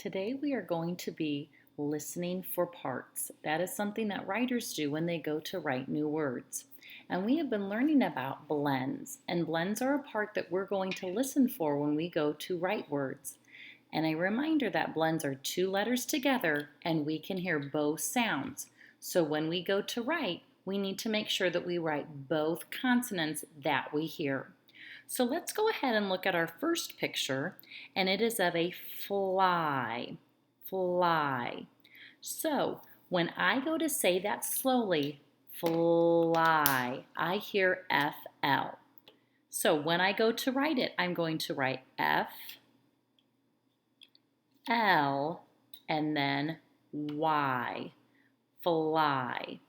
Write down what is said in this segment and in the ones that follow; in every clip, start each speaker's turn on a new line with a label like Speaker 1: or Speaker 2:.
Speaker 1: Today we are going to be listening for parts. That is something that writers do when they go to write new words. And we have been learning about blends, and blends are a part that we're going to listen for when we go to write words. And a reminder that blends are two letters together and we can hear both sounds. So when we go to write, we need to make sure that we write both consonants that we hear. So let's go ahead and look at our first picture, and it is of a fly. Fly. So when I go to say that slowly, fly, I hear FL. So when I go to write it, I'm going to write F, L, and then Y, fly.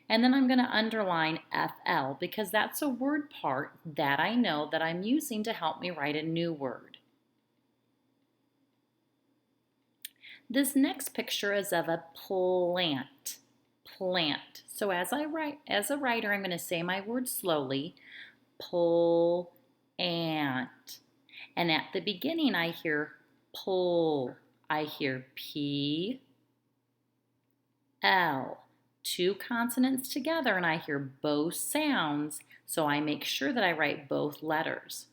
Speaker 1: And then I'm going to underline FL because that's a word part that I know that I'm using to help me write a new word. This next picture is of a plant. Plant. So as a writer, I'm going to say my word slowly. Plant. And at the beginning, I hear pull. I hear P, L. Two consonants together and I hear both sounds, so I make sure that I write both letters.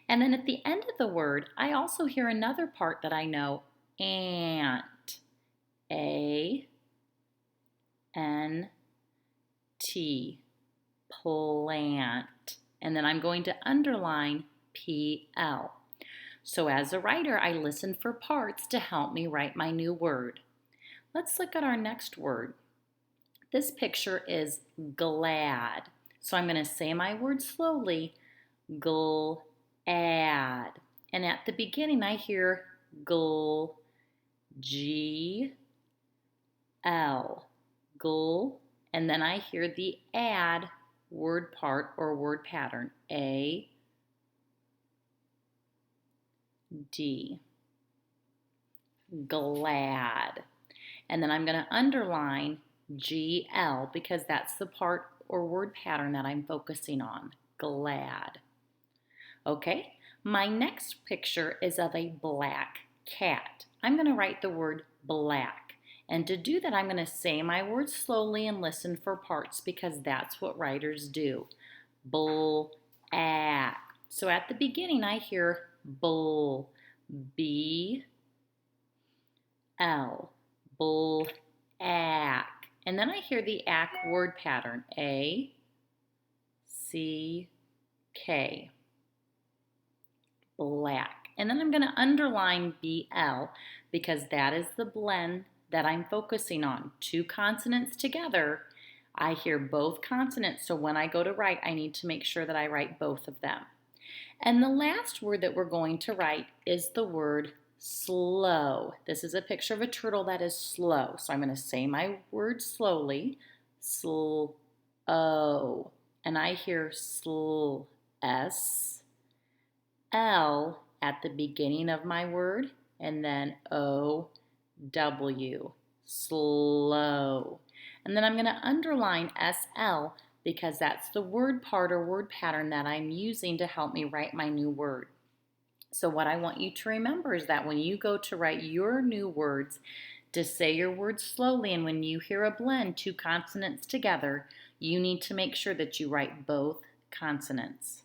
Speaker 1: And then at the end of the word, I also hear another part that I know, ant. A-N-T. Plant. And then I'm going to underline P-L. So as a writer, I listen for parts to help me write my new word. Let's look at our next word. This picture is glad. So I'm going to say my word slowly, glad. And at the beginning I hear gl, G, L, gl, and then I hear the add word part or word pattern, A, D, glad. And then I'm going to underline GL because that's the part or word pattern that I'm focusing on, glad. Okay, my next picture is of a black cat. I'm going to write the word black. And to do that, I'm going to say my words slowly and listen for parts because that's what writers do. Bull, ack. So at the beginning, I hear bull, B, L, bull, ack. And then I hear the ack word pattern, A, C, K, black. And then I'm going to underline BL because that is the blend that I'm focusing on. Two consonants together, I hear both consonants, so when I go to write, I need to make sure that I write both of them. And the last word that we're going to write is the word slow. This is a picture of a turtle that is slow. So I'm going to say my word slowly, slow, and I hear sl, S, L at the beginning of my word, and then O, W, slow. And then I'm going to underline SL because that's the word part or word pattern that I'm using to help me write my new word. So what I want you to remember is that when you go to write your new words, to say your words slowly, and when you hear a blend, two consonants together, you need to make sure that you write both consonants.